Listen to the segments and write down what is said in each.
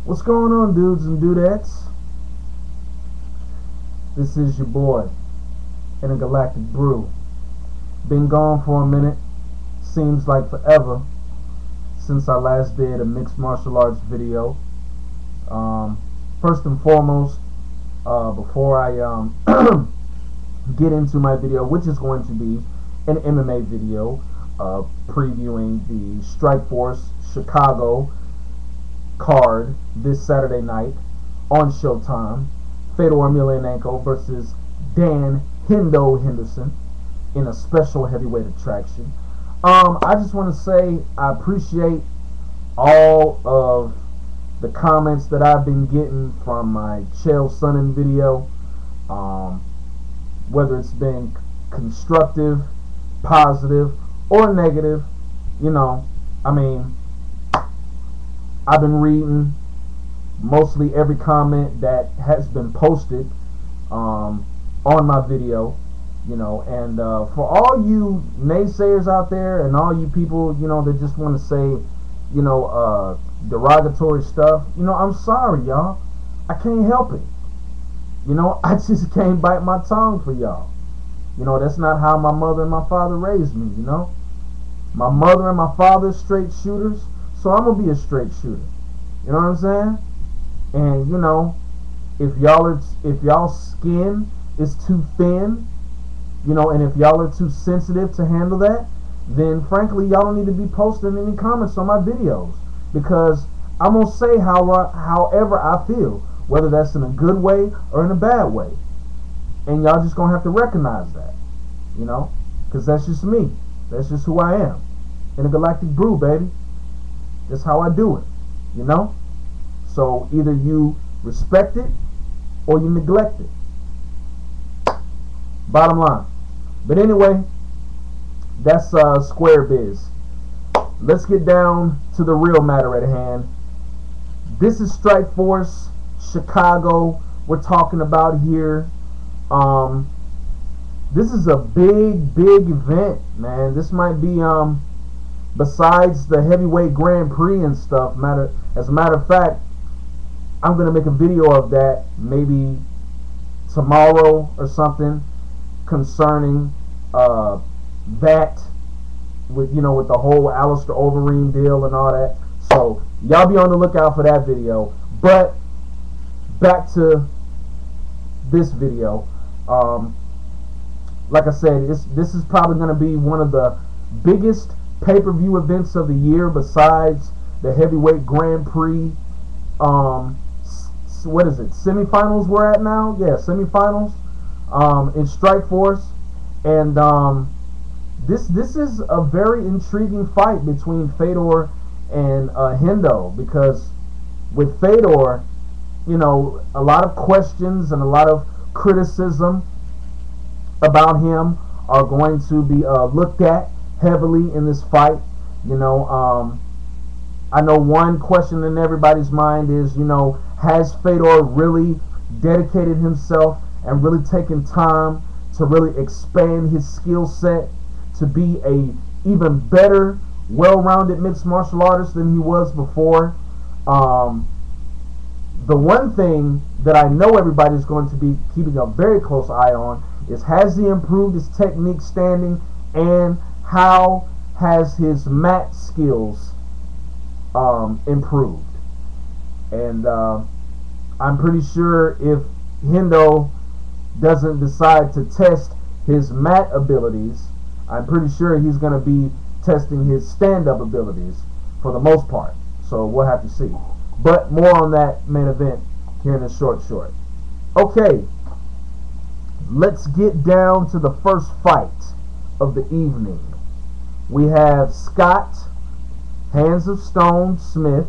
What's going on, dudes and dudettes? This is your boy, Intergalactic Brew. Been gone for a minute. Seems like forever since I last did a mixed martial arts video. First and foremost, before I get into my video, which is going to be an MMA video previewing the Strikeforce Chicago card this Saturday night on Showtime. Fedor Emelianenko versus Dan Hendo Henderson in a special heavyweight attraction. I just want to say I appreciate all of the comments that I've been getting from my Chael Sonnen video, whether it's been constructive, positive, or negative. I've been reading mostly every comment that has been posted on my video, and for all you naysayers out there and all you people, that just want to say, derogatory stuff, I'm sorry, y'all. I can't help it. I just can't bite my tongue for y'all. That's not how my mother and my father raised me, My mother and my father are straight shooters, so I'm going to be a straight shooter. You know what I'm saying? And, if y'all skin is too thin, and if y'all are too sensitive to handle that, then frankly, y'all don't need to be posting any comments on my videos, because I'm going to say however I feel, whether that's in a good way or in a bad way. And y'all just going to have to recognize that, because that's just me. That's just who I am. Intergalactic Brew, baby. That's how I do it, So either you respect it or you neglect it. Bottom line. But anyway, that's square biz. Let's get down to the real matter at hand. This is Strikeforce Chicago we're talking about here. This is a big event, man. This might be besides the heavyweight Grand Prix and stuff. As a matter of fact, I'm gonna make a video of that maybe tomorrow or something concerning that with the whole Alistair Overeem deal and all that. So y'all be on the lookout for that video. But back to this video. Like I said, this is probably going to be one of the biggest pay-per-view events of the year besides the heavyweight Grand Prix. What is it? Semifinals we're at now? Yeah, semifinals in Strikeforce. And this is a very intriguing fight between Fedor and Hendo, because with Fedor, a lot of questions and a lot of criticism about him are going to be looked at heavily in this fight. I know one question in everybody's mind is, has Fedor really dedicated himself and really taken time to really expand his skill set to be a even better, well-rounded mixed martial artist than he was before? The one thing that I know everybody's going to be keeping a very close eye on is, has he improved his technique standing, and how has his mat skills improved? And I'm pretty sure if Hendo doesn't decide to test his mat abilities, I'm pretty sure he's going to be testing his stand-up abilities for the most part. So we'll have to see. But more on that main event here in a short. Okay, let's get down to the first fight of the evening. We have Scott Hands of Stone Smith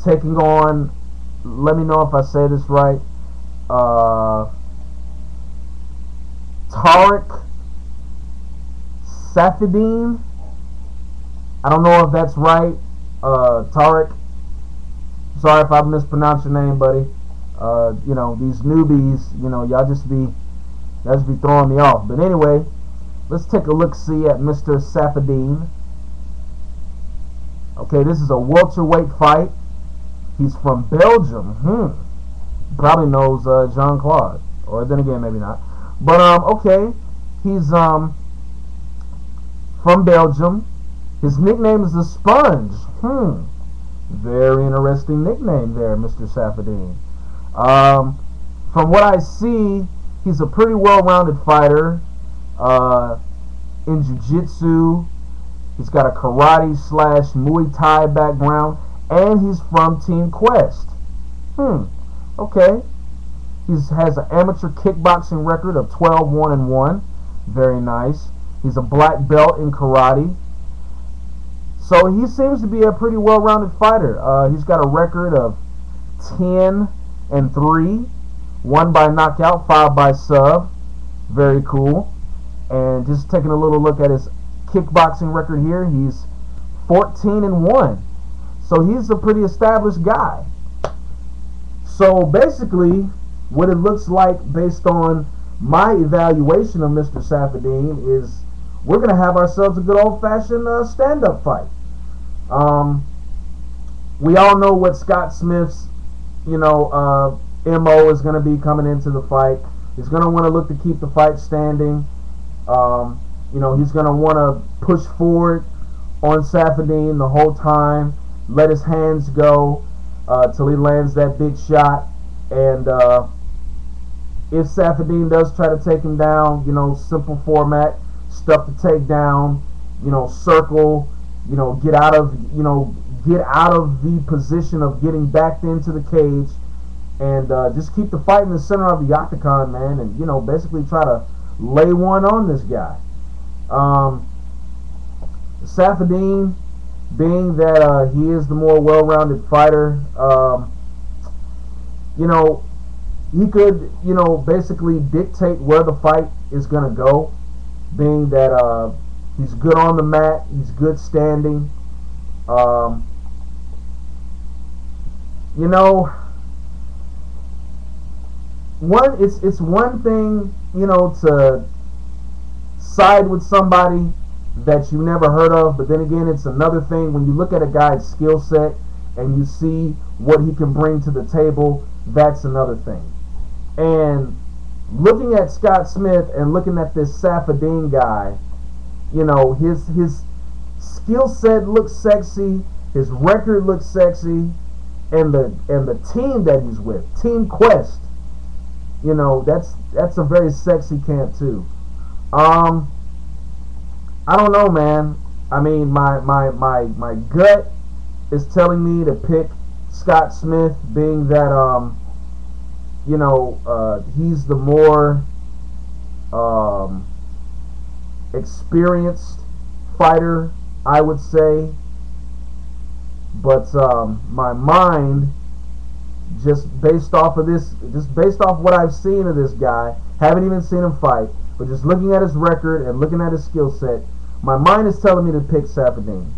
taking on, let me know if I say this right, Tariq Saffiedine. I don't know if that's right. Tariq, sorry if I mispronounced your name, buddy. These newbies, y'all just be throwing me off. But anyway, let's take a look-see at Mr. Saffiedine. Okay, this is a welterweight fight. He's from Belgium. Probably knows Jean-Claude. Or then again, maybe not. But, okay. He's from Belgium. His nickname is the Sponge. Very interesting nickname there, Mr. Safadine. From what I see, he's a pretty well-rounded fighter. In jiu-jitsu, he's got a karate / Muay Thai background, and he's from Team Quest. Okay. He has an amateur kickboxing record of 12-1-1. Very nice. He's a black belt in karate. So he seems to be a pretty well-rounded fighter. He's got a record of 10-3, 1 by knockout, 5 by sub. Very cool. And just taking a little look at his kickboxing record here, he's 14-1. So he's a pretty established guy. So basically, what it looks like based on my evaluation of Mr. Safadine is we're going to have ourselves a good old-fashioned stand-up fight. We all know what Scott Smith's, MO is going to be coming into the fight. He's going to want to look to keep the fight standing. He's going to want to push forward on Safadine the whole time, let his hands go till he lands that big shot. And if Safadine does try to take him down, simple format, stuff to take down, circle, get out of the position of getting backed into the cage, and just keep the fight in the center of the octagon, man, and basically try to lay one on this guy. Safadine, being that he is the more well-rounded fighter, he could, basically dictate where the fight is going to go, being that he's good on the mat, he's good standing. It's one thing, to side with somebody that you never heard of, but then again, it's another thing when you look at a guy's skill set and you see what he can bring to the table. That's another thing. And looking at Scott Smith and looking at this Safadine guy, his skill set looks sexy, his record looks sexy, and the team that he's with, Team Quest, that's a very sexy camp too. I don't know, man. I mean, my gut is telling me to pick Scott Smith, being that he's the more experienced fighter, I would say. But my mind, just based off what I've seen of this guy, haven't even seen him fight, but just looking at his record and looking at his skill set, my mind is telling me to pick Safadine.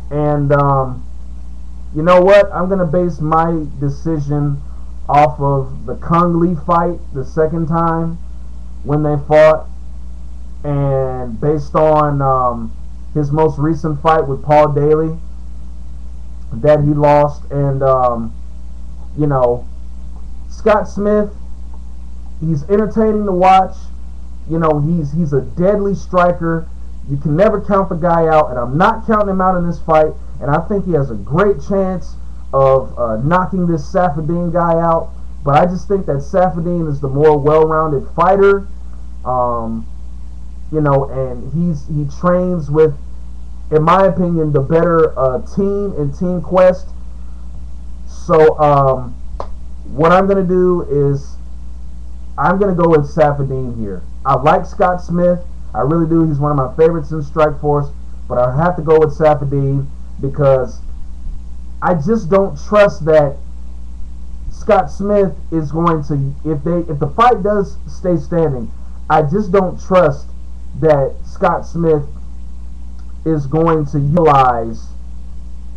And you know what? I'm going to base my decision off of the Kung Lee fight the second time when they fought, and based on his most recent fight with Paul Daly that he lost. And Scott Smith, he's entertaining to watch. He's a deadly striker. You can never count the guy out, and I'm not counting him out in this fight. And I think he has a great chance of knocking this Safadine guy out. But I just think that Safadine is the more well-rounded fighter. And he trains with, in my opinion, the better team in Team Quest. So what I'm going to do is I'm going to go with Safadine here. I like Scott Smith. I really do. He's one of my favorites in Strikeforce. But I have to go with Safadine because I just don't trust that Scott Smith is going to, if the fight does stay standing, I just don't trust that Scott Smith is going to utilize,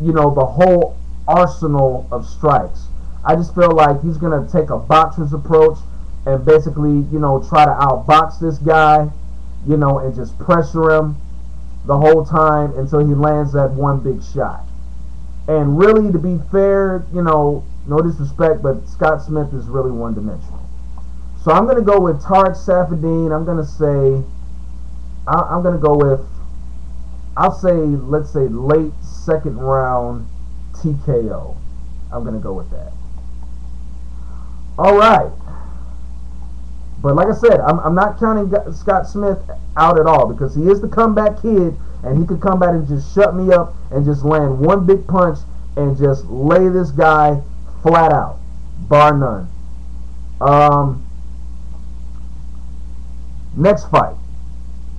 the whole arsenal of strikes. I just feel like he's going to take a boxer's approach and basically, try to outbox this guy, and just pressure him, the whole time until he lands that one big shot. And really, to be fair, no disrespect, but Scott Smith is really one-dimensional. So I'm going to go with Tarek Safadine. I'm going to go with, let's say late second round TKO. I'm going to go with that. All right. But like I said, I'm not counting Scott Smith out at all, because he is the comeback kid, and he could come back and just shut me up and just land one big punch and just lay this guy flat out, bar none. Next fight.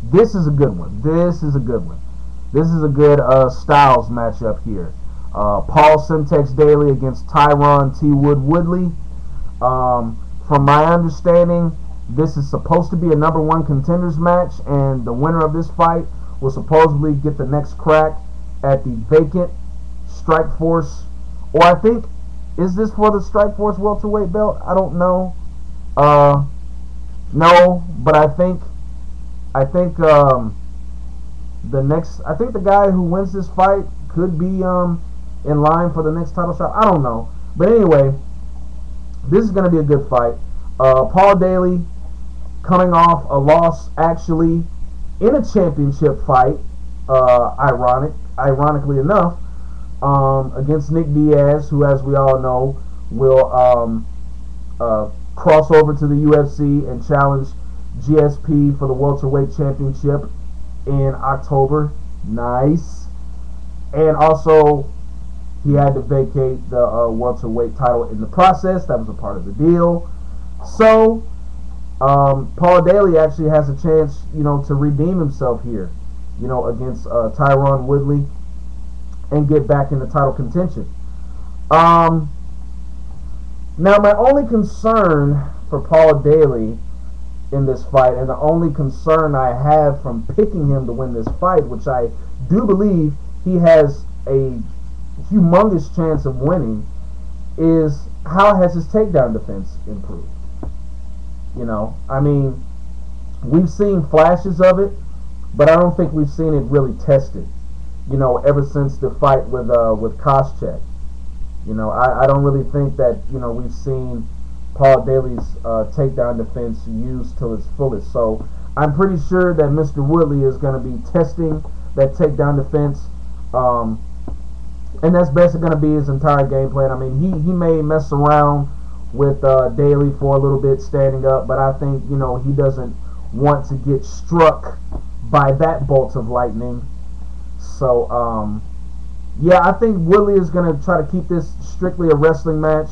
This is a good one. This is a good Styles matchup here. Paul Semtex Daly against Tyron T. Woodley. From my understanding, this is supposed to be a number one contenders match, and the winner of this fight will supposedly get the next crack at the vacant Strikeforce, or I think, is this for the Strikeforce welterweight belt? I don't know. No, but I think the guy who wins this fight could be in line for the next title shot. I don't know, but anyway, this is going to be a good fight. Paul Daly coming off a loss, actually, in a championship fight, ironically enough, against Nick Diaz, who, as we all know, will cross over to the UFC and challenge GSP for the welterweight championship in October. Nice. And also, he had to vacate the welterweight title in the process. That was a part of the deal. So, Paul Daly actually has a chance, to redeem himself here, against Tyron Woodley and get back in the title contention. Now, my only concern for Paul Daly in this fight, and the only concern I have from picking him to win this fight, which I do believe he has a humongous chance of winning, is how has his takedown defense improved? I mean, we've seen flashes of it, but I don't think we've seen it really tested, ever since the fight with Koscheck. I don't really think that, we've seen Paul Daly's takedown defense used to its fullest. So I'm pretty sure that Mr. Woodley is going to be testing that takedown defense, and that's basically going to be his entire game plan. I mean, he may mess around with Daly for a little bit standing up, but I think, he doesn't want to get struck by that bolt of lightning. So, yeah, I think Woodley is going to try to keep this strictly a wrestling match.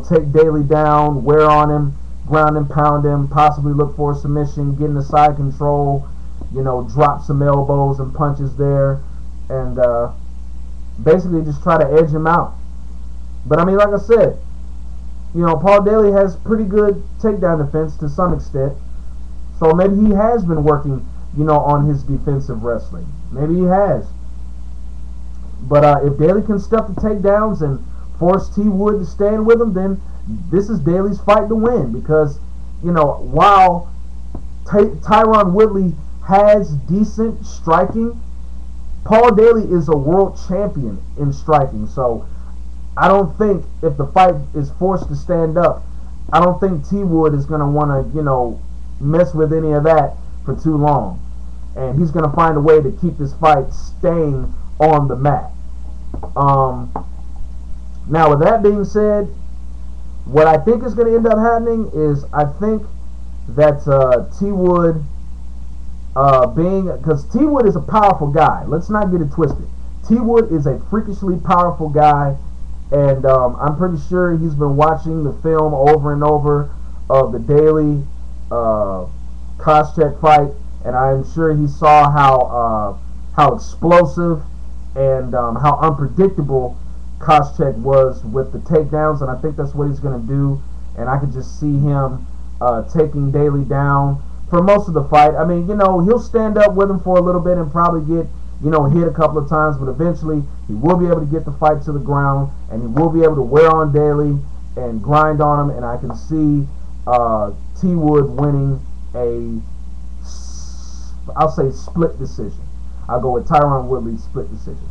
Take Daly down, wear on him, ground and pound him, possibly look for a submission, get into side control, drop some elbows and punches there, and basically just try to edge him out. But I mean, like I said, Paul Daly has pretty good takedown defense to some extent, so maybe he has been working, on his defensive wrestling. Maybe he has. But if Daly can step the takedowns and force T. Wood to stand with him, then this is Daly's fight to win. Because, while Tyron Woodley has decent striking, Paul Daly is a world champion in striking. So I don't think, if the fight is forced to stand up, I don't think T. Wood is going to want to, mess with any of that for too long. And he's going to find a way to keep this fight staying on the mat. Now, with that being said, what I think is going to end up happening is, I think that T. Wood, because T. Wood is a powerful guy. Let's not get it twisted. T. Wood is a freakishly powerful guy, and I'm pretty sure he's been watching the film over and over of the Daly Koscheck fight, and I'm sure he saw how explosive and how unpredictable Koscheck was with the takedowns, and I think that's what he's going to do. And I could just see him taking Daly down for most of the fight. I mean, he'll stand up with him for a little bit and probably get, hit a couple of times, but eventually he will be able to get the fight to the ground, and he will be able to wear on Daly and grind on him, and I can see T. Wood winning I'll say split decision. I go with Tyron Woodley split decision.